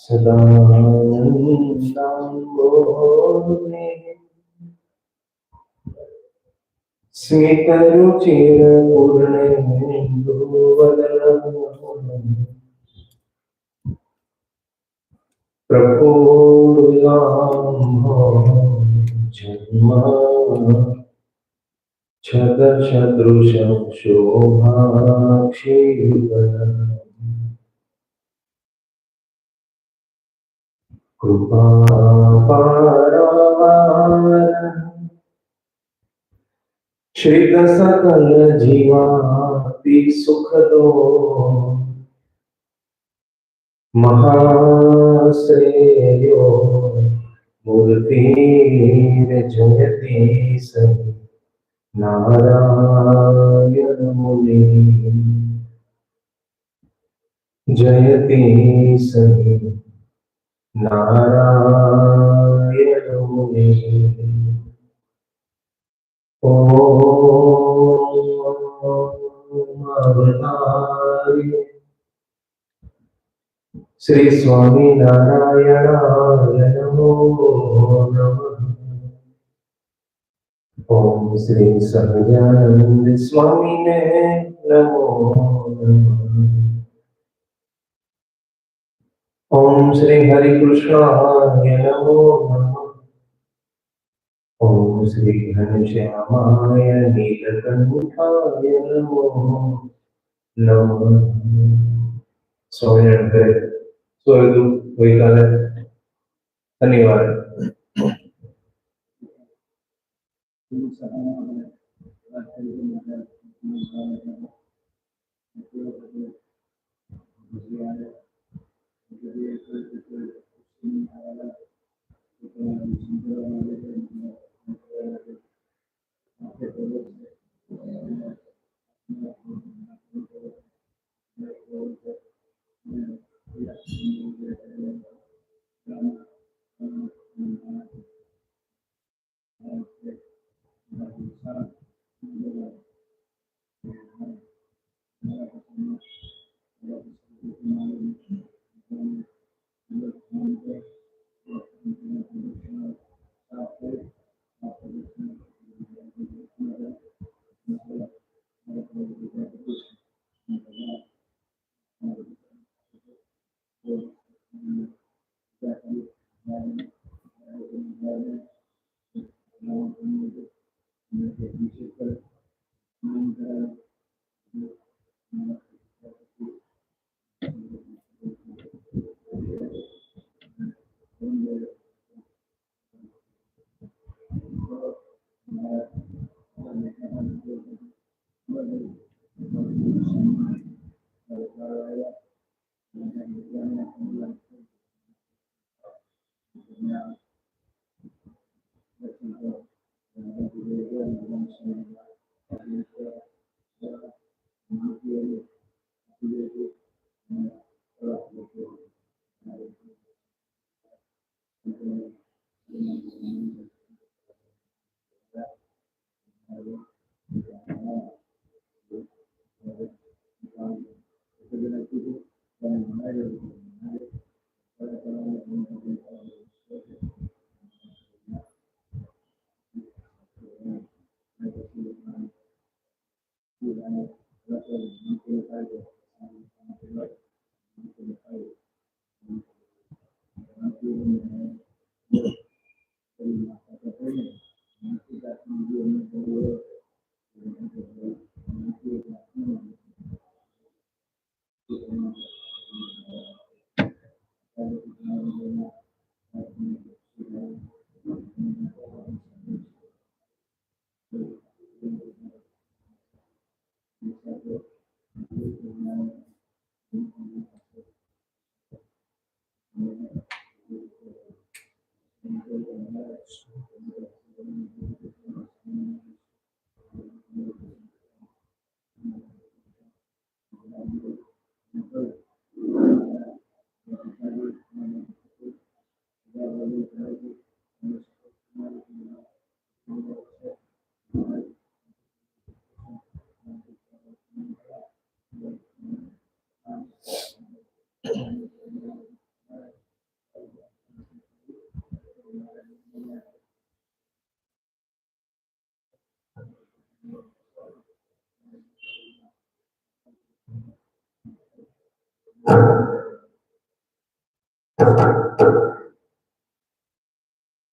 सदानंदाम्बोधे स्मितरुचिरपूर्णेन्दुवदनम् प्रफुल्लाम्भोजन्म छदशदृशशोभाक्षीवदनम् कृपापारावारम् श्रित सकल जीवाति सुखदो महाश्रेयो मूर्तिर्जयति सहि नारायण मुनि जयति सहि नारायण मुनि अवतारी श्री स्वामी नारायणाय नमो नमः। ओम श्री सहजानंद स्वामी ने नमो नमः। ओम श्री हरि कृष्णाय नमो नमः। ओम श्री घनश्यामाय नीलकंठाय नमो नमः। स्वामी स्वयं वैकाल धन्यवाद।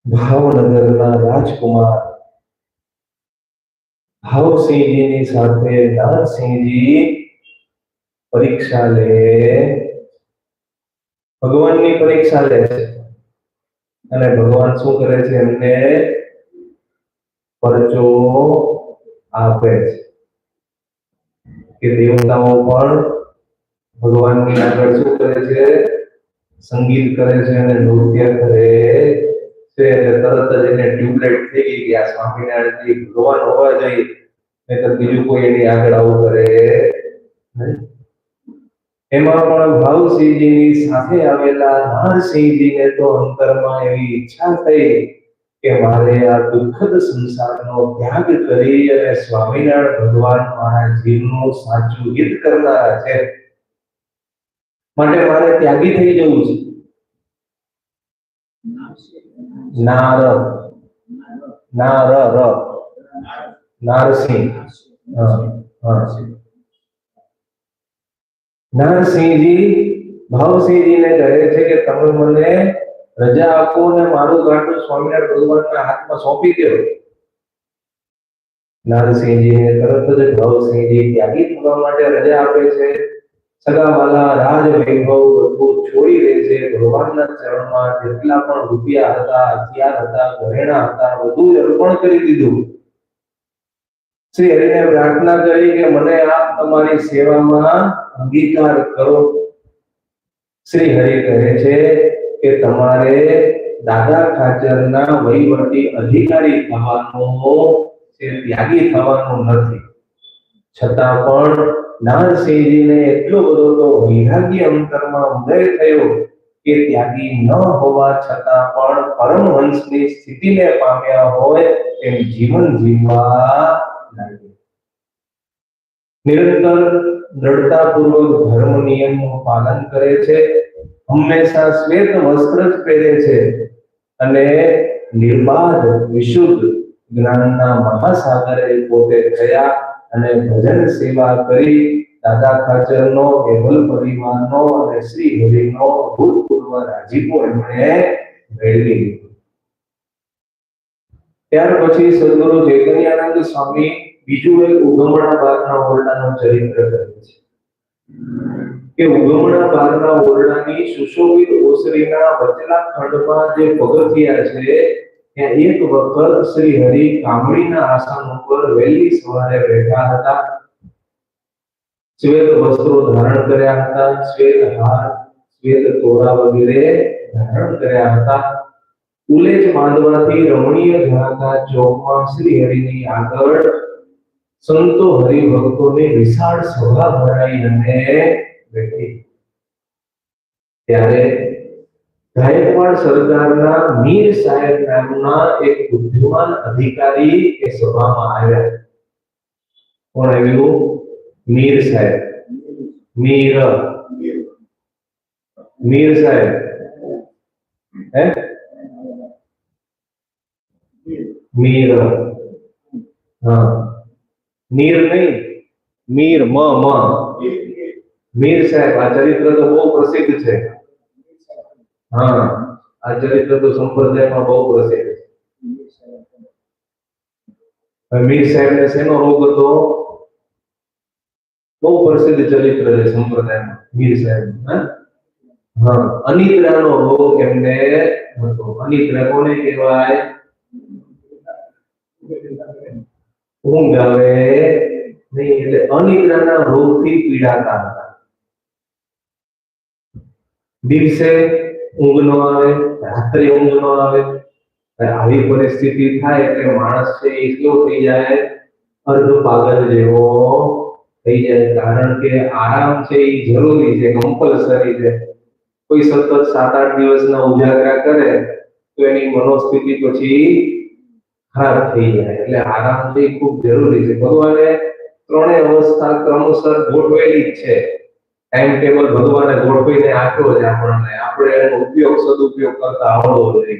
ભાવનગરના રાજકુમાર ભાવસિંહજીની સાથે નરસિંહજી પરીક્ષા લે, ભગવાનની પરીક્ષા લે છે અને ભગવાન શું કરે છે? એમને પરચો આપે છે કે દેવતાઓ પણ ભગવાનની આગળ શું કરે છે? સંગીત કરે છે અને નૃત્ય કરે છે. તરત જ એને ટ્યુબલાઇટ થઈ ગઈ કે આ સ્વામિનારાયણ ભગવાન હોવા જોઈએ, નહીતર બીજું કોઈ એની આગળ આવું કરે નહીં. એમાં પણ ભાવસિંહજીની સાથે આવેલા નરસિંહજીને તો અંતરમાં એવી ઈચ્છા થઈ કે મારે આ દુઃખદ સંસારનો ત્યાગ કરી અને સ્વામિનારાયણ ભગવાન મારા જીવનું સાચું હિત કરનારા છે, માટે મારે ત્યાગી થઈ જવું છે. નરસિંહજી ભાવસિંહજીને કહે છે કે તમે મને રજા આપો અને મારું ગાંઠું સ્વામિનારાયણ ભગવાનના હાથમાં સોંપી દો. નરસિંહજીને તરત જ ભાવસિંહજી ત્યાગી થવા માટે રજા આપે છે. સગાવાલા રાજ વૈભવ બધું છોડી દે છે. ભગવાનના ચરણમાં જેટલા પણ રૂપિયા હતા, હથિયાર હતા, ઘરેણા હતા, બધું અર્પણ કરી દીધું. શ્રી હરિને પ્રાર્થના કરી કે મને આપ તમારી સેવામાં અંગીકાર કરો. શ્રી હરિ કહે છે કે તમારે દાદા ખાચરના વહીવટી અધિકારી થવાનું છે, ત્યાગી થવાનું નથી. છતાં પણ નરસિંહજીને એટલો બધો તો વૈરાગ્ય અંતરમાં ઉદય થયો કે ત્યાગી ન હોવા છતાં પણ પરમહંસની સ્થિતિને પામ્યા હોય તેમ જીવન જીવવા લાગ્યા. નિરંતર દ્રઢતાપૂર્વક ધર્મ નિયમનું પાલન કરે છે, હંમેશા શ્વેત વસ્ત્ર જ પહેરે છે અને નિર્બાધ વિશુદ્ધ જ્ઞાનના મહાસાગરે પોતે થયા અને ભજન સેવા કરી દાદા ખાચરનો, કેવલ પરિવારનો અને શ્રી હરિનો ભૂતપૂર્વ રાજીપો એમણે મેળવી લીધો. ત્યાર પછી સદગુરુ ચૈતન્યાનંદ સ્વામી બીજું એક ઉગમણા બહારના ઓરડાનું ચરિત્ર કરે છે કે ઉગમણા બહારના ઓરડાની સુશોભિત ઓસરીના વચલા ખંડમાં જે પગથિયા છે ત્યાં એક વખત શ્રી હરિ કામળીના આસન ઉપર વહેલી સવારે બેઠા હતા. શ્વેત વસ્ત્રો ધારણ કર્યા હતા, શ્વેત હાર, શ્વેત તોરા વગેરે ધારણ કર્યા હતા. ઉલેજ માંડવાથી રમણીય જણાતા ચોકમાં શ્રી હરિની આગળ સંતો હરિભક્તોની વિશાળ સભા ભરાઈ અને બેઠી. ત્યારે ગાયકવાડ સરદારના મીર સાહેબ નામના એક બુદ્ધિમાન અધિકારી એ સભામાં આવ્યા. કોણ આવ્યું? મીર સાહેબ. મીર સાહેબ હે મીર, હા મીર નહીં, મીર મ મ મીર સાહેબ આ ચરિત્ર તો બહુ પ્રસિદ્ધ છે. હા, આ ચરિત્ર તો સંપ્રદાયમાં બહુ પ્રસિદ્ધ છે. મીર સાહેબ ને શેનો રોગ હતો? બહુ પ્રસિદ્ધ ચરિત્ર છે સંપ્રદાયમાં મીર સાહેબ. હા, અનિદ્રાનો રોગ એમને હતો. અનિદ્રા કોને કહેવાય? ઊંઘ આવે નહીં, એટલે અનિદ્રાના રોગથી પીડાતા હતા. દિવસે ઊંઘ ન આવે, રાત્રે ઊંઘ ન આવે. આવી પરિસ્થિતિ થાય એટલે માણસ છે એ કેવો થઈ જાય? અર્ધ પાગલ જેવો થઈ જાય. કારણ કે આરામ છે એ જરૂરી છે, કમ્પલસરી છે. કોઈ સતત 7-8 દિવસના ઉજાગરા કરે તો એની મનોસ્થિતિ પછી ખરાબ થઈ જાય. એટલે આરામ છે એ ખૂબ જરૂરી છે. ભગવાને ત્રણેય અવસ્થા ક્રમશર ગોઠવેલી જ છે. ટાઈમ ટેબલ ભગવાને ગોઠવીને આપ્યો છે આપણને. આપણે એનો ઉપયોગ સદુપયોગ કરતા આવડવો જોઈએ.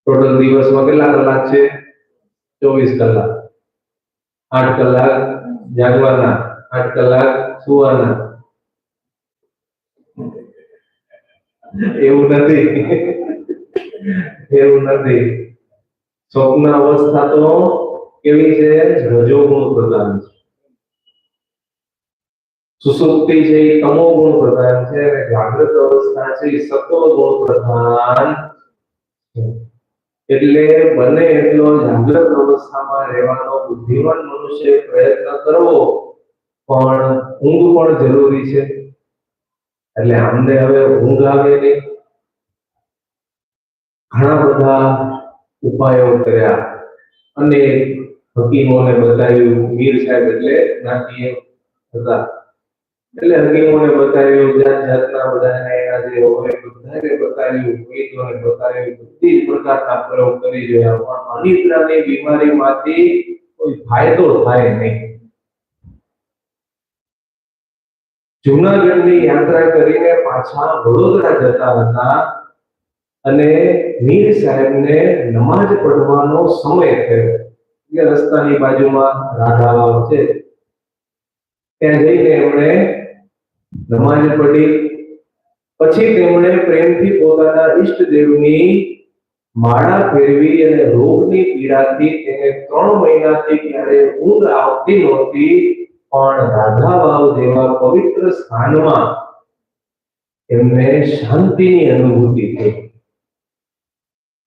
ટોટલ દિવસમાં કેટલા કલાક છે? 24 કલાક. 8 કલાક જાગવાના, 8 કલાક સુવાના. એવું નથી, એવું નથી. સ્વપ્ન અવસ્થા તો કેવી છે? રજોગુણ પ્રધાન છે. સુષુપ્તિ છે એ તમો ગુણ પ્રધાન છે, અને જાગૃત અવસ્થા છે એ સત્વ ગુણ પ્રધાન છે. એટલે બને એટલો જાગૃત અવસ્થામાં રહેવાનો બુદ્ધિમાન મનુષ્ય પ્રયત્ન કરવો, પણ ઊંઘ પણ જરૂરી છે. એટલે અમને હવે ઊંઘ આવે નહીં, ઘણા બધા ઉપાયો કર્યા અને હકીમોને બતાવ્યું. મીર સાહેબ એટલે જ્ઞાતિએ હતા, એટલે હકીમોને બતાવ્યું, જાત જાતના બધાને એના જે હોય બધાને બતાવ્યું, વૈદ્યોને બતાવ્યું, બધી પ્રકારના પ્રયોગ કરી જોયા, પણ અનિદ્રાની બીમારીમાંથી કોઈ ફાયદો થાય નહીં. જૂનાગઢની યાત્રા કરીને પાછા વડોદરા જતા હતા અને મીર સાહેબને નમાજ પઢવાનો સમય થયો. એટલે રસ્તાની બાજુમાં રાધા વાવ છે, ત્યાં જઈને એમણે નમાજ પઢી. પછી તેમણે પ્રેમથી પોતાના ઈષ્ટદેવની માળા ફેરવી અને રોગની પીડાથી તેને 3 મહિનાથી ક્યારે ઊંઘ આવતી નહોતી, પણ રાધા વાવ જેવા પવિત્ર સ્થાનમાં એમને શાંતિની અનુભૂતિ થઈ.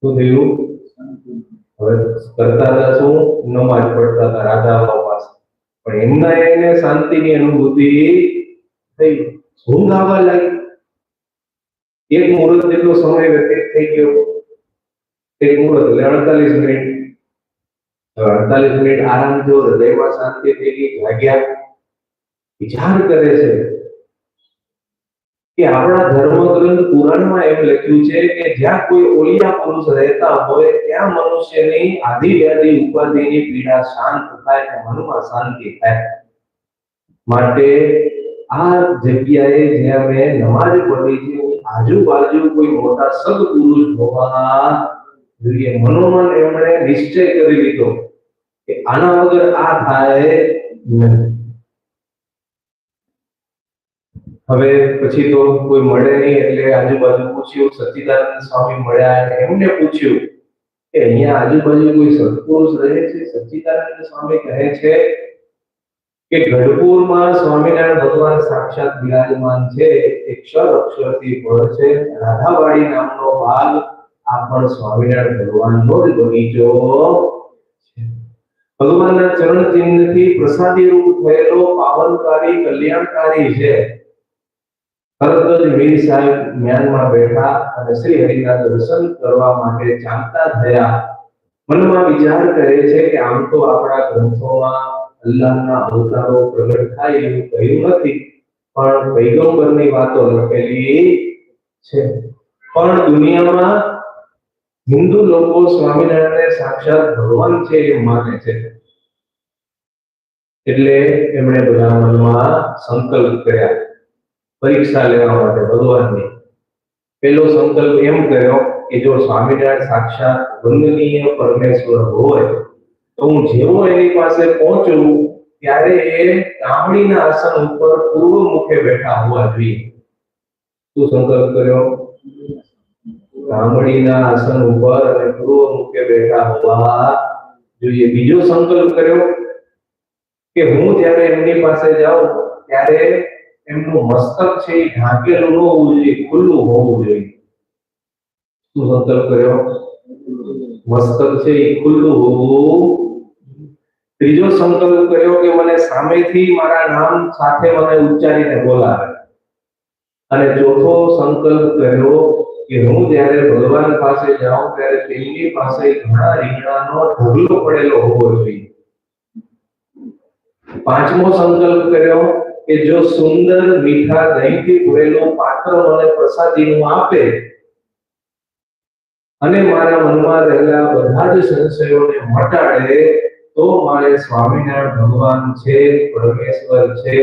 શું થયું? હવે કરતા હતા શું? નમાજ પડતા હતા રાધા વાવ પાસે, પણ એમના એને શાંતિની અનુભૂતિ થઈ. ઊંઘ આવવા લાગી. એક મુહૂર્ત જેટલો સમય વ્યતીત થઈ ગયો. એક મુહૂર્ત એટલે 48 મિનિટ. 48 મિનિટ આરામ જો, હૃદયમાં શાંતિ થઈ ગઈ, જાગ્યા. વિચાર કરે છે કે આપણા ધર્મગ્રંથ પુરાણમાં એમ લખ્યું છે કે જ્યાં કોઈ ઓલિયા પુરુષ રહેતા હોય ત્યાં મનુષ્યની આદિ વ્યાધિ ઉપાધિની પીડા શાંત થાય, મનમાં શાંતિ થાય. માટે આ જગ્યાએ જ્યાં મેં નમાજ પઢી છે આજુબાજુ કોઈ મોટા સદપુરુષ હોવા જોઈએ. મનોમન એમણે નિશ્ચય કરી લીધો કે આના વગર આ થાય નહીં. હવે પછી તો કોઈ મળે નહીં, એટલે આજુબાજુ પૂછ્યું. સચ્ચિદાનંદ સ્વામી મળ્યા, એમને પૂછ્યું કે અહીંયા આજુબાજુ કોઈ સત્પુરુષ રહે છે? સચ્ચિદાનંદ સ્વામી કહે છે કે ગઢપુરમાં સ્વામિનારાયણ ભગવાન સાક્ષાત બિરાજમાન છે. અક્ષર અક્ષરથી ભળ છે. રાધાવાડી નામનો ભાગ આ પણ સ્વામિનારાયણ ભગવાનનો જ બગીચો છે. ભગવાનના ચરણ ચિહ્નથી પ્રસાદી રૂપ થયેલો પાવનકારી કલ્યાણકારી છે. તરત જ મીર સાહેબ જ્ઞાનમાં બેઠા અને શ્રી હરિના દર્શન કરવા માટે ચાલતા થયા. મનમાં વિચાર કરે છે કે આમ તો આપણા ગ્રંથોમાં અલ્લાહના અવતારો પ્રગટ થાય એવું કહ્યું નથી, પણ પૈગંબરની વાતો લખેલી છે. પણ દુનિયામાં હિન્દુ લોકો સ્વામિનારાયણ સાક્ષાત ભગવાન છે એમ માને છે. એટલે એમણે બધા મનમાં સંકલ્પ કર્યા પરીક્ષા લેવા માટે ભગવાનની. પહેલો સંકલ્પ એમ કર્યો કે જો સ્વામિનારાયણ સાક્ષાત વંદનીય પરમેશ્વર હોય તો હું જેવો એની પાસે પહોંચું ત્યારે એ કામળીના આસન ઉપર પૂર્વ મુખે બેઠા હોવા જોઈએ. શું સંકલ્પ કર્યો? કામળીના આસન ઉપર અને પૂર્વ મુખે બેઠા હોવા જોઈએ. બીજો સંકલ્પ કર્યો કે હું જ્યારે એમની પાસે જાઉં ત્યારે એમનું મસ્તક છે એ ઢાંકેલું ન હોવું જોઈએ, ખુલ્લું હોવું જોઈએ. શું સંકલ્પ કર્યો? મસ્તક છે એ ખુલ્લું હોવું. ત્રીજો સંકલ્પ કર્યો કે મને સામેથી મારા નામ સાથે મને ઉચ્ચારીને બોલાવે. અને ચોથો સંકલ્પ કર્યો કે હું જ્યારે ભગવાન પાસે જાઉં ત્યારે તેમની પાસે ઘણા રીંગણાનો ઢગલો પડેલો હોવો જોઈએ. પાંચમો સંકલ્પ કર્યો કે જો સુંદર મીઠા દહીંથી ભરેલું પાત્ર મને પ્રસાદીનું આપે અને મારા મનમાં રહેલા બધા જ સંશયોને મટાડે તો મારે સ્વામિનારાયણ ભગવાન છે, પરમેશ્વર છે,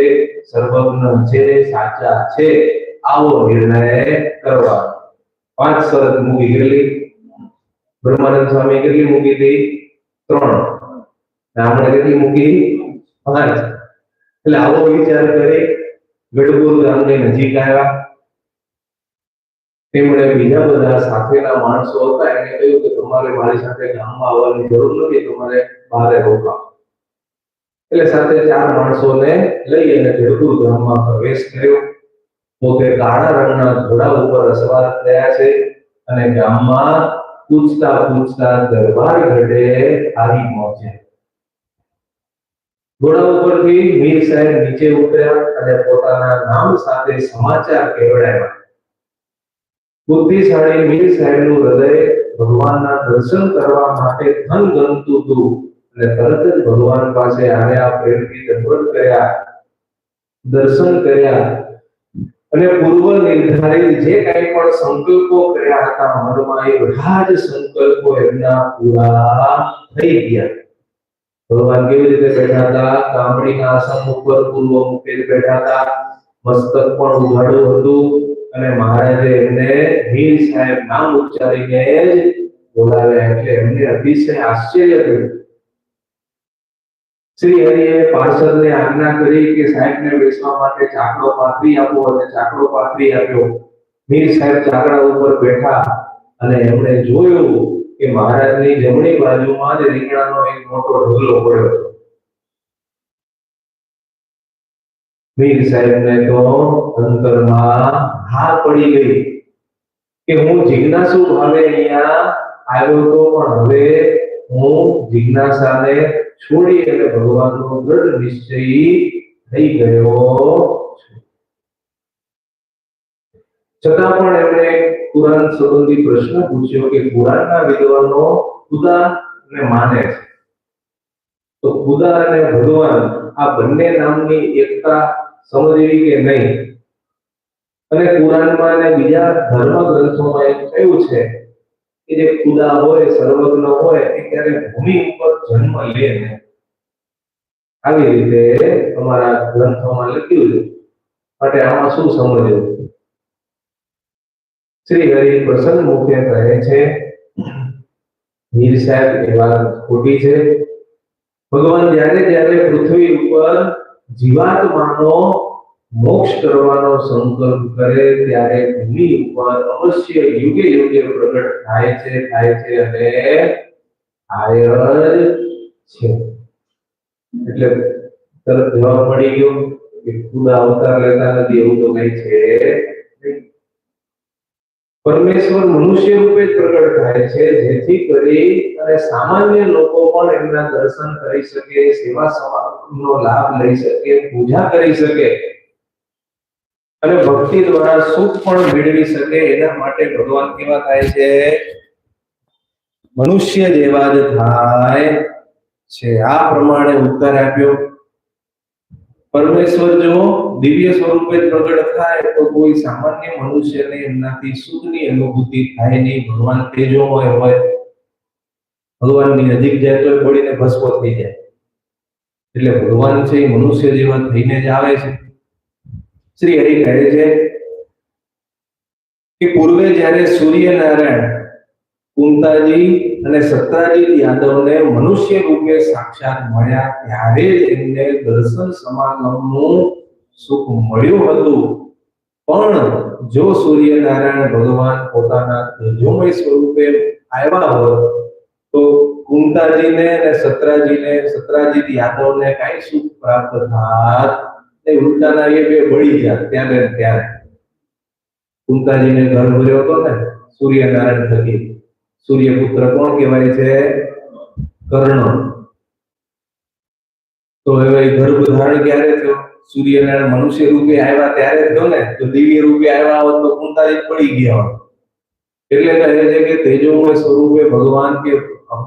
સર્વજ્ઞ છે, સાચા છે, આવો નિર્ણય કરવાનો. 5 શરત મૂકી ગયેલી. બ્રહ્માનંદ સ્વામી કેટલી મૂકી હતી? 3. આપણે કેટલી મૂકી? 5. એટલે આવો વિચાર કરી ગઢપુર ગામની નજીક આવ્યા. તેમણે બીજા બધા સાથેના માણસો હતા એને કહ્યું કે તમારે મારી સાથે ગામમાં આવવાની જરૂર નથી, તમારે બહાર રોકાવ. એટલે સાથે 4 માણસોને લઈ અને ગઢપુર ગામમાં પ્રવેશ કર્યો. પોતે કાળા રંગના ઘોડા ઉપર અસવાર થયા છે અને ગામમાં પૂછતા પૂછતા દરબાર ગઢે આવી પહોંચ્યા. ઘોડા ઉપરથી મીર સાહેબ નીચે ઉતર્યા અને પોતાના નામ સાથે સમાચાર કહેવડાવ્યા. બુદ્ધિશાળી મીર સાહેબનું હૃદય ભગવાનના દર્શન કરવા માટે થનગનતું હતું અને તરત જ ભગવાન પાસે આવ્યા, પ્રેમથી દંડવત કર્યા, દર્શન કર્યા અને પૂર્વ નિર્ધારિત જે કંઈ પણ સંકલ્પો કર્યા હતા મનમાં એ બધા જ સંકલ્પો એમના પૂરા થઈ ગયા. ભગવાન કેવી રીતે બેઠા હતા? કામળીના આસન ઉપર પૂર્વ મુખે બેઠા હતા. મસ્તક પણ ઉઘાડું હતું અને મહારાજે એમને મીર સાહેબ નામ ઉચ્ચારીને બોલાવ્યા. એટલે એમને અતિશય આશ્ચર્ય થયું. શ્રી હરિએ પાર્ષદને આજ્ઞા કરી કે સાહેબને બેસવા માટે ચાકડો પાથરી આપો અને ચાકડો પાથરી આપ્યો. મીર સાહેબ ચાકડા ઉપર બેઠા અને એમણે જોયું કે મહારાજની જમણી બાજુમાં જ રીંગણાનો એક મોટો ઢગલો પડ્યો હતો. મીર સાહેબને તો અંતરમાં હા પડી ગઈ કે હું જિજ્ઞાસુ ભાવે અહીંયા આવ્યો તો, પણ હવે હું જિજ્ઞાસાને છોડી અને ભગવાનનો દૃઢ નિશ્ચય થઈ ગયો છું. છતાં પણ એમણે કુરાન સંબંધી પ્રશ્ન પૂછ્યો કે કુરાનના વિદ્વાનો ખુદાને માને છે તો ખુદા અને ભગવાન આ બંને નામની એકતા સમજવી કે નહીં? અને કુરાનમાં અને બીજા ધર્મ ગ્રંથોમાં એમ કહ્યું છે કે જે ખુદા હોય, સર્વજ્ઞ હોય એ ક્યારે ભૂમિ ઉપર જન્મ લે ને, આવી રીતે અમારા ગ્રંથોમાં લખ્યું છે. માટે આમાં શું સમજવું? શ્રી હરિ પ્રસન્ન મુખે કહે છે મીર સાહેબ એ વાત ખોટી છે. ભગવાન જ્યારે જ્યારે પૃથ્વી ઉપર જીવાત્માનો મોક્ષ કરવાનો સંકલ્પ કરે ત્યારે ભૂમિ ઉપર અવશ્ય યુગે યુગે પ્રગટ થાય છે અને થાય જ છે. એટલે તરત જવાબ મળી ગયો કે ખુદા અવતાર લેતા નથી એવું તો કઈ છે નહીં. પરમેશ્વર મનુષ્ય રૂપે પ્રગટ થાય છે જેથી કરી અને સામાન્ય લોકો પણ એમના દર્શન કરી શકે, સેવા સમાગમનો લાભ લઈ શકે, પૂજા કરી શકે અને ભક્તિ દ્વારા સુખ પણ મેળવી શકે. એના માટે ભગવાન કેવા થાય છે? મનુષ્ય જેવા જ થાય છે. આ પ્રમાણે ઉત્તર આપ્યો. પરમેશ્વર જો દિવ્ય સ્વરૂપે પ્રગટ થાય તો કોઈ સામાન્ય મનુષ્યને એમનાથી સુખની અનુભૂતિ થાય નહીં. ભગવાન તેજોમય હોય, ભગવાનની નજીક જાય તો પડીને ભસ્મ થઈ જાય. એટલે ભગવાન છે એ મનુષ્ય જેવા થઈને જ આવે છે. શ્રી હરિ કહે છે કે પૂર્વે જ્યારે સૂર્યનારાયણ કુંતાજી અને સત્રાજીત યાદવને મનુષ્ય રૂપે સાક્ષાત મળ્યા ત્યારે જ એમને દર્શન સમાગમનું સુખ મળ્યું હતું. પણ જો સૂર્યનારાયણ ભગવાન પોતાના તેજોમય સ્વરૂપે આવ્યા હોત તો કુંતાજીને અને સત્રાજીત યાદવને કઈ સુખ પ્રાપ્ત થાત? એ ઉલટાના એ બે બળી જાત ત્યારે ત્યારે. કુંતાજીને ઘર ભર્યો હતો ને સૂર્યનારાયણ થકી. સૂર્યપુત્ર કોણ કહેવાય છે? કર્ણ. તો હવે ગર્ભ ધારણ ક્યારે થયો? સૂર્યનારાયણ મનુષ્ય રૂપે આવ્યા ત્યારે થયો ને. તો દિવ્ય રૂપે આવ્યા હોત તો કુંતાજી પડી ગયા હોત. એટલે કહે છે કે તેજોમય સ્વરૂપે ભગવાન કે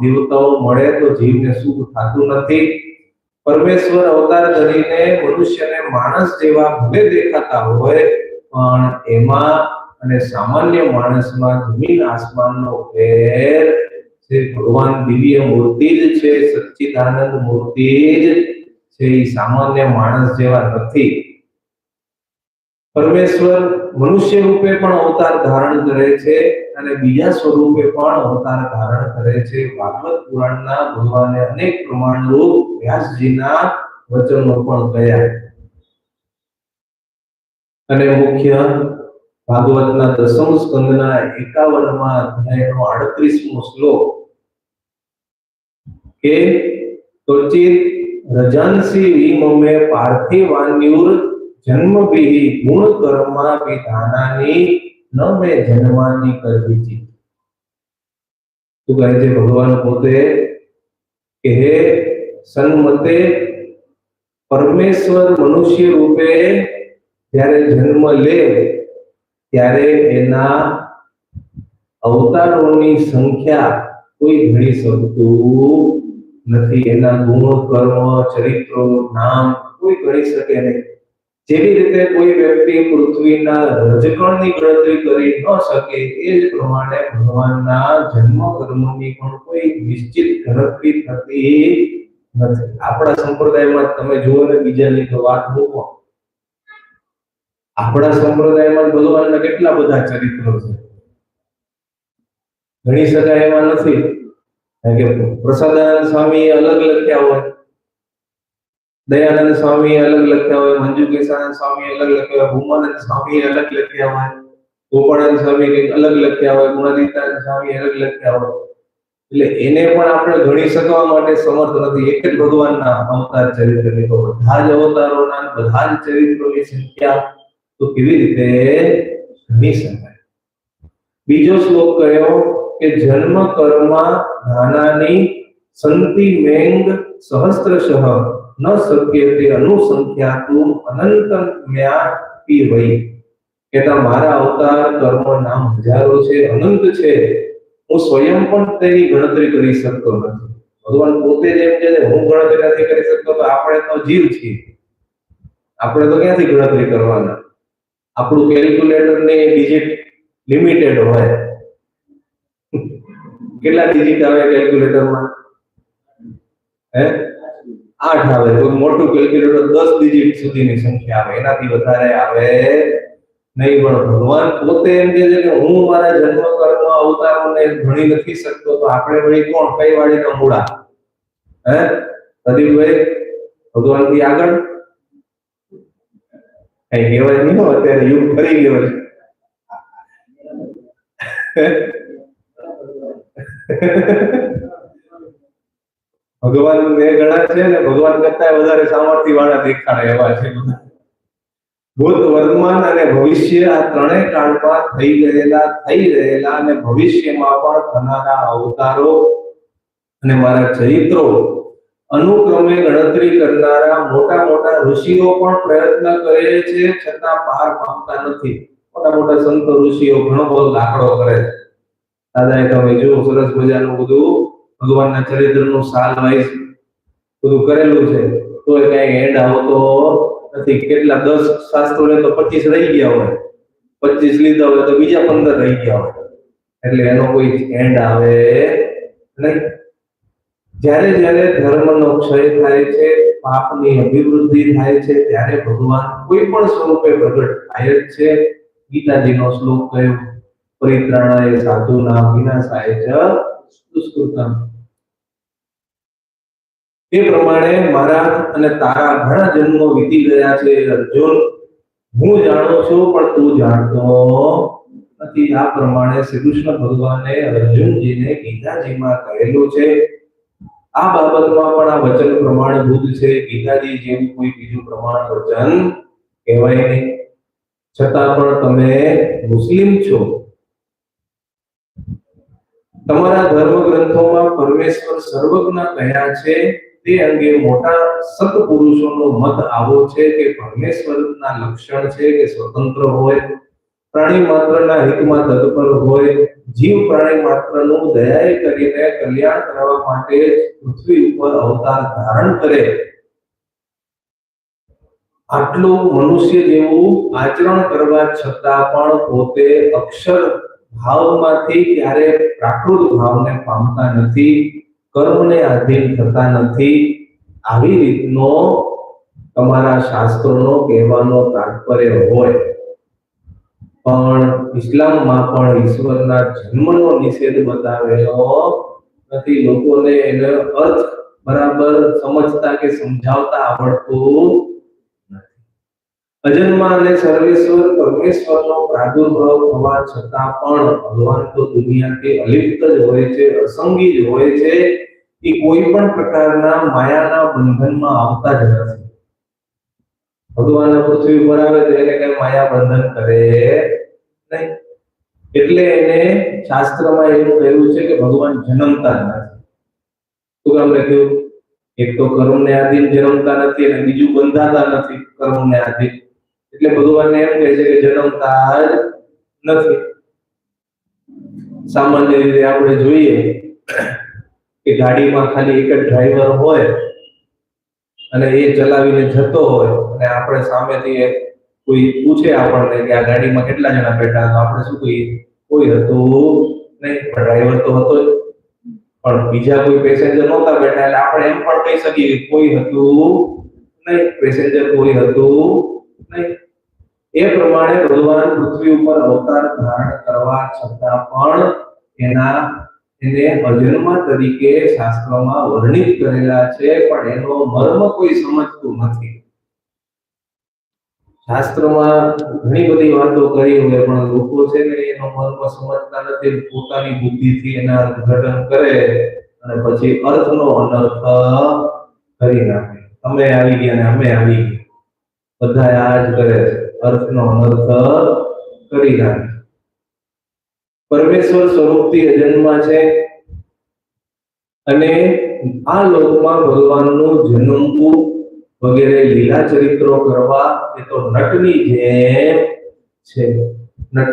દેવતાઓ મળે તો જીવને સુખ થતું નથી. પરમેશ્વર અવતાર ધરીને મનુષ્યને માણસ જેવા ભલે દેખાતા હોય પણ એમાં અને સામાન્ય માણસમાં જમીન આસમાનનો ફેર છે. ભગવાન દિવ્ય મૂર્તિ જ છે, સચ્ચિદાનંદ મૂર્તિ જ છે, એ સામાન્ય માણસ જેવા નથી. પરમેશ્વર મનુષ્ય રૂપે પણ અવતાર ધારણ કરે છે અને બીજા સ્વરૂપે પણ અવતાર ધારણ કરે છે. ભાગવત પુરાણના ભગવાને અનેક પ્રમાણરૂપ વ્યાસજીના વચનો પણ કહ્યા. અને મુખ્ય ભાગવતના 10મ સ્કંદના 51મા અધ્યાયનો 38મો શ્લોક કે ક્વચિત રજાંસી વિમમે પાર્થિવાન્યુર જન્મભિ ગુણ કર્મા વિધાનાની ન મે જન્માની કરવી. તો કહે છે ભગવાન પોતે કે હે સન્મતે, પરમેશ્વર મનુષ્ય રૂપે જ્યારે જન્મ લે ત્યારે એના અવતારોની સંખ્યા કોઈ ગણી શકતું નથી. એના ગુણ કર્મ ચરિત્રો નામ કોઈ ગણી શકે નહીં. જેવી રીતે કોઈ વ્યક્તિ પૃથ્વીના રજકણની ગણતરી કરી ન શકે એ જ પ્રમાણે ભગવાનના જન્મ કર્મની પણ કોઈ નિશ્ચિત ગણતરી થતી નથી. આપણા સંપ્રદાયમાં તમે જુઓ ને, બીજાની તો વાત મૂકો, આપણા સંપ્રદાયમાં ભગવાનના કેટલા બધા ચરિત્રો છે, ગણી શકાય એવા નથી. કારણ કે પ્રસાદાનંદ સ્વામી અલગ લખ્યા હોય, દયાનંદ સ્વામી અલગ લખ્યા હોય, મંજુ કેશાનંદ સ્વામી અલગ લખ્યા હોય, ભૂમાનંદ સ્વામી અલગ લખ્યા હોય, ગોપાળાનંદ સ્વામી કંઈક અલગ લખ્યા હોય, ગુણાતીતાનંદ સ્વામી અલગ લખ્યા હોય. એટલે એને પણ આપણે ગણી શકવા માટે સમર્થ નથી. એક જ ભગવાનના અવતાર ચરિત્ર લીધો, બધા જ અવતારોના બધા જ ચરિત્રોની સંખ્યા તો કેવી રીતે ગણી શકાય? બીજો શ્લોક કયો કે જન્મ કર્મા નાનાની સંતિ મેંગ સહસ્ત્રશઃ ન શક્યતે અનુસંખ્યાતું અનંતમ્યાપી વૈ. કે મારા અવતાર કર્મ નામ હજારો છે, અનંત છે, હું સ્વયં પણ તેની ગણતરી કરી શકતો નથી. ભગવાન પોતે જ એમ કે હું ગણતરી નથી કરી શકતો, તો આપણે તો જીવ છીએ, આપણે તો ક્યાંથી ગણતરી કરવાના? આપણું કેલ્ક્યુલેટર ની ડિજિટ લિમિટેડ હોય. કેટલા ડિજિટ આવે કેલ્ક્યુલેટરમાં? 8 આવે. તો મોટું કેલ્ક્યુલેટર 10 ડિજિટ સુધીની સંખ્યા આવે, એનાથી વધારે આવે નહીં. પણ ભગવાન પોતે એમ કહે છે કે હું મારા જન્મ કર્મ અવતારોને ગણી નથી શકતો, તો આપણે વળી કોણ? કઈ વાળીના મૂળા? પ્રદીપભાઈ, ભગવાનથી આગળ કઈ કહેવાય નહીં. અત્યારે યુગ ફરી ગયો છે. ભગવાન એ ગણા છે ને, ભગવાન કરતા વધારે સામર્થ્ય વાળા દેખાડે એવા છે. ભૂત, વર્તમાન અને ભવિષ્ય આ ત્રણેય કાળમાં થઈ રહેલા અને ભવિષ્યમાં પણ થનારા અવતારો અને મારા ચરિત્રો અનુક્રમે ગણતરી કરનારા મોટા મોટા ઋષિઓ પણ પ્રયત્ન કરે છે, છતાં પાર પામતા નથી. મોટા મોટા સંતો ઋષિઓ ઘણો બધો દાખલો કરે છે. દાદાએ તમે જુઓ, સરસ મજાનું બધું ભગવાનના ચરિત્રનું સાલ વાઇઝ બધું કરેલું છે, તો એ કઈ એન્ડ આવતો નથી. કેટલા 10 શાસ્ત્રોને તો 25 રહી ગયા હોય, 25 લીધા હોય તો બીજા 15 રહી ગયા હોય. એટલે એનો કોઈ એન્ડ આવે નહીં. જ્યારે જ્યારે ધર્મનો ક્ષય થાય છે, પાપની અભિવૃદ્ધિ થાય છે, ત્યારે ભગવાન કોઈ પણ સ્વરૂપે પ્રગટ થાય જ છે. ગીતાજીનો શ્લોક કયો પરિત્રાણાય સાધુનાં વિનાશાય ચ દુષ્કૃતમ. એ પ્રમાણે મારા અને તારા ઘણા જન્મો વીતી ગયા છે અર્જુન. હું જાણું છું પણ તું જાણતો નથી. આ પ્રમાણે શ્રી કૃષ્ણ ભગવાને અર્જુનજીને ગીતાજીમાં કહેલું છે. આ બાબતમાં પણ આ વચન પ્રમાણભૂત છે. ગીતાજી જેવું કોઈ બીજું પ્રમાણ વચન કહેવાય નહીં. છતાં પણ તમે મુસ્લિમ છો. તમારા ધર્મ ગ્રંથોમાં પરમેશ્વર સર્વજ્ઞ કહ્યા છે. તે અંગે મોટા સત્પુરુષોનો મત આવો છે કે પરમેશ્વરના લક્ષણ છે કે સ્વતંત્ર હોય, પ્રાણી માત્રના હિતમાં તત્પર હોય, જીવ પ્રાણી માત્રનું દયાએ કરીને કલ્યાણ કરવા માટે પૃથ્વી ઉપર અવતાર ધારણ કરે. આટલું મનુષ્ય જેવું આચરણ કરવા છતાં પણ પોતે અક્ષર ભાવમાંથી ક્યારે પ્રાકૃત ભાવને પામતા નથી, કર્મને આધીન થતા નથી. આવી રીતનો તમારા શાસ્ત્રોનો કહેવાનો તાત્પર્ય હોય. પણ ઇસ્લામમાં પણ ઈશ્વરના જન્મનો નિષેધ બતાવેલો નથી. લોકોને એનો અર્થ બરાબર સમજતા કે સમજાવતા આવડતું નથી. અજન્મા અને સર્વેશ્વર પરમેશ્વરનો પ્રાદુર્ભાવ થવા છતાં પણ ભગવાન તો દુનિયાથી અલિપ્ત જ હોય છે, અસંગી જ હોય છે. એ કોઈ પણ પ્રકારના માયાના બંધનમાં આવતા જ નથી. ભગવાન પૃથ્વી ઉપર આવે તો એને કઈ માયા બંધન કરે નહીં. એટલે એને શાસ્ત્રમાં એવું કહ્યું છે કે ભગવાન જન્મતા નથી. શું કામ લખ્યું? એક તો કર્મને આધીન જન્મતા નથી અને બીજું બંધાતા નથી કર્મને આધીન. એટલે ભગવાનને એમ કહે છે કે જન્મતા જ નથી. સામાન્ય રીતે આપણે જોઈએ કે ગાડીમાં ખાલી એક જ ડ્રાઈવર હોય અને એ ચલાવીને જતો હોય અને આપણે સામેથી કોઈ પૂછે આપણને કે આ ગાડીમાં કેટલા જણા બેઠા, તો આપણે શું કહીએ? કોઈ હતું નહીં. ડ્રાઈવર તો હતો જ, પણ બીજા કોઈ પેસેન્જર નહોતા બેઠા. એટલે આપણે એમ પણ કહી શકીએ કે કોઈ હતું નહીં, પેસેન્જર કોઈ હતું નહીં. એ પ્રમાણે ભગવાન પૃથ્વી ઉપર અવતાર ધારણ કરવા છતાં પણ એને અજન્મા તરીકે શાસ્ત્રોમાં વર્ણિત કરેલા છે. પણ એનો મર્મ કોઈ સમજતું નથી. શાસ્ત્રમાં ઘણી બધી વાતો કરી હોય પણ લોકો છે ને એનો મર્મ સમજતા નથી. પોતાની બુદ્ધિથી એના અર્થઘટન કરે અને પછી અર્થનો અનર્થ કરી નાખે. તમે આવી ગયા ને અમે આવી ગયા, બધા આ જ કરે છે. અર્થનો અનર્થ કરી નાખે. પરમેશ્વર સ્વરૂપથી અજન્મા છે અને આ લોકમાં ભગવાનનું જન્મવું વગેરે લીલા ચરિત્રો કરવા એ તો નટની જેમ છે. નટ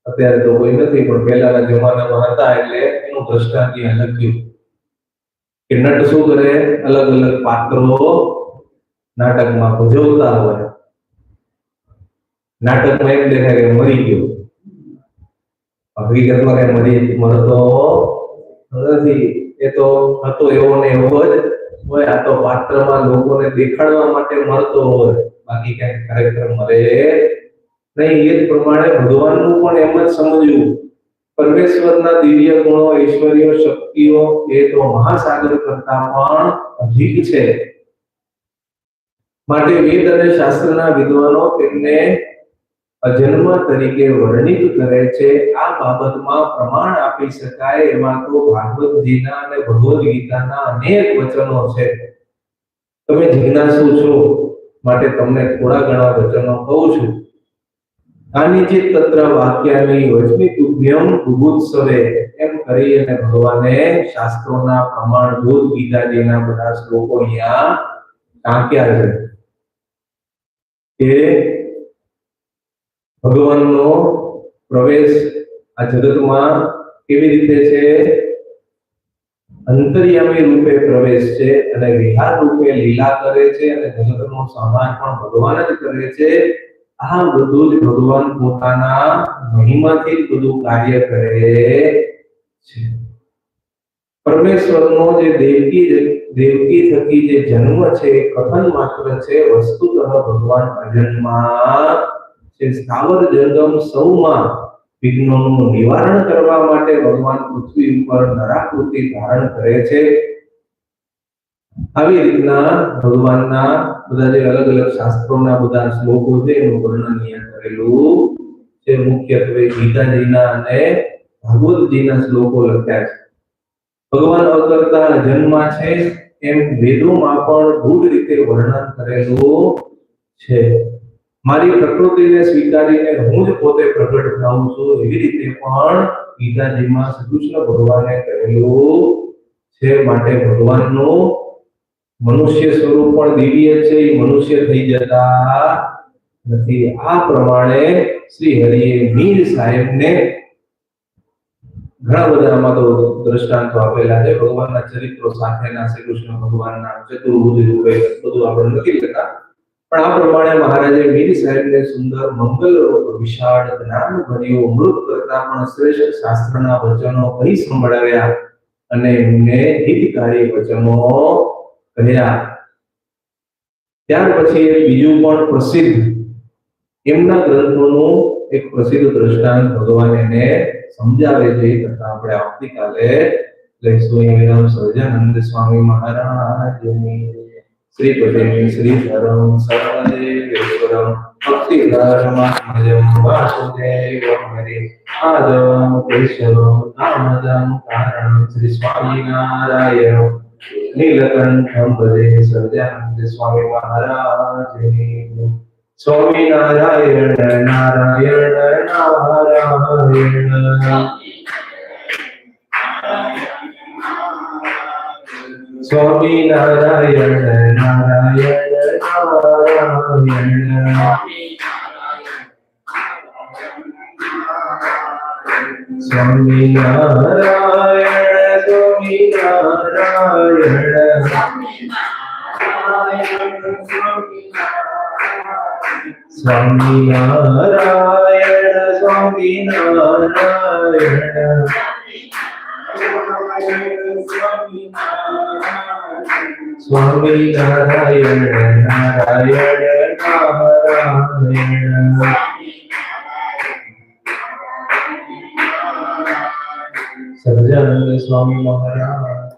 અત્યારે તો કોઈ નથી, પણ પહેલાના જમાનામાં હતા. એટલે એનું દ્રષ્ટાંત લખ્યું કે નટ શું કરે? અલગ અલગ પાત્રો નાટકમાં ભજવતા હોય. નાટકમાં એમ દેખાય કે મરી ગયો, હકીકતમાં કઈ મરતો નથી. એ તો હતો એવો ને એવો જ હોય. આ તો પાત્રમાં લોકોને દેખાડવા માટે મરતો હોય, બાકી કઈ ખરેખર મરે નહીં. એ જ પ્રમાણે ભગવાનનું પણ એમ જ સમજવું. પરમેશ્વરના દિવ્ય ગુણો, ઐશ્વર્ય, શક્તિઓ એ તો મહાસાગર કરતા પણ અધિક છે. માટે વેદ અને શાસ્ત્રના વિદ્વાનો તેમને અજન્મા તરીકે વર્ણિત કરે છે. આ બાબતમાં પ્રમાણ આપી શકાય એવા તો ભાગવતજીના અને ભગવદ ગીતાના અનેક વચનો છે. તમે જિજ્ઞાસુ છો માટે તમને થોડા ઘણા વચનો કહું છું. આનિચિત તત્ર વાક્યાની વચમી તુભ્યમ બુભુત્સવે એમ કરી અને ભગવાને શાસ્ત્રોના પ્રમાણભૂત ગીતાજીના બધા શ્લોકો અહીંયા ટાંક્યા છે કે ભગવાનનો પ્રવેશ આ જગતમાં કેવી રીતે છે? અંતર્યામી રૂપે પ્રવેશ છે અને વિહાર રૂપે લીલા કરે છે અને જગતનો સંહાર પણ ભગવાન જ કરે છે. આ બધું જ ભગવાન પોતાના મહિમાથી જ બધું કાર્ય કરે છે. પરમેશ્વરનો જે દેવકી થકી જે જન્મ છે એ કથન માત્ર છે. વસ્તુતઃ ભગવાન અજન્મા છે. સ્થાવર જંગમ સૌમાં વિઘ્નોનું નિવારણ કરવા માટે ભગવાન પૃથ્વી ઉપર નરાકૃતિ ધારણ કરે છે। આવી રીતના ભગવાનના બધા જે અલગ અલગ શાસ્ત્રોના બધા શ્લોકો છે એનું વર્ણન અહીંયા કરેલું છે। મુખ્યત્વે ગીતાજીના અને ભાગવતજીના શ્લોકો લખ્યા છે। ભગવાન અકર્તા જન્મા છે એમ વેદોમાં પણ ગૂઢ રીતે વર્ણન કરેલું છે। મારી પ્રકૃતિને સ્વીકારીને હું જ પોતે પ્રગટ થાઉં છું એવી રીતે પણ ગીતાજીમાં શ્રી કૃષ્ણ ભગવાને કહેલું છે। માટે ભગવાનનું મનુષ્ય સ્વરૂપ પણ દિવ્ય છે, એ મનુષ્ય થઈ જતા નથી। આ પ્રમાણે શ્રી હરિએ મીર સાહેબને ઘણા બધા આમાં તો દ્રષ્ટાંતો આપેલા છે ભગવાનના ચરિત્રો સાથેના। શ્રી કૃષ્ણ ભગવાનના ચતુર્ભુજ રૂપે બધું આપણે નથી લેતા, પણ આ પ્રમાણે મહારાજે મીર સાહેબને સુંદર મંગલ રૂપ વિશાળ જ્ઞાન ભર્યું અમૃત કરતા પણ શ્રેષ્ઠ શાસ્ત્રના વચનો કહી સંભળાવ્યા અને એમને હિતકારી વચનો કહ્યા। ત્યાર પછી બીજું પણ પ્રસિદ્ધ એમના ગ્રંથોનું એક પ્રસિદ્ધ દ્રષ્ટાંત ભગવાન એને સમજાવે છે। તથા આપણે આવતીકાલે લઈશું। વિરામ સહજાનંદ સ્વામી મહારાજની શ્રી પદે શ્રી ધરમ સર્વદેવેશ્વરમ ભક્તિ ધર્મજમ વાસુદેવમ હરે આદમ કેશવમ દામોદરમ કારણમ શ્રી સ્વામિનારાયણ નીલકંઠમ પદે સહજાનંદ સ્વામી મહારાજની। સ્વામિનારાયણ નારાયણ નારાયણ સ્વામિનારાયણ નારાયણ નારાયણ સ્વામિનારાયણ સ્વામિનારાયણ સ્વામિનારાયણ સ્વામિનારાયણ નારાયણ નારાયણ સહજાનંદ સ્વામી મહારાજ।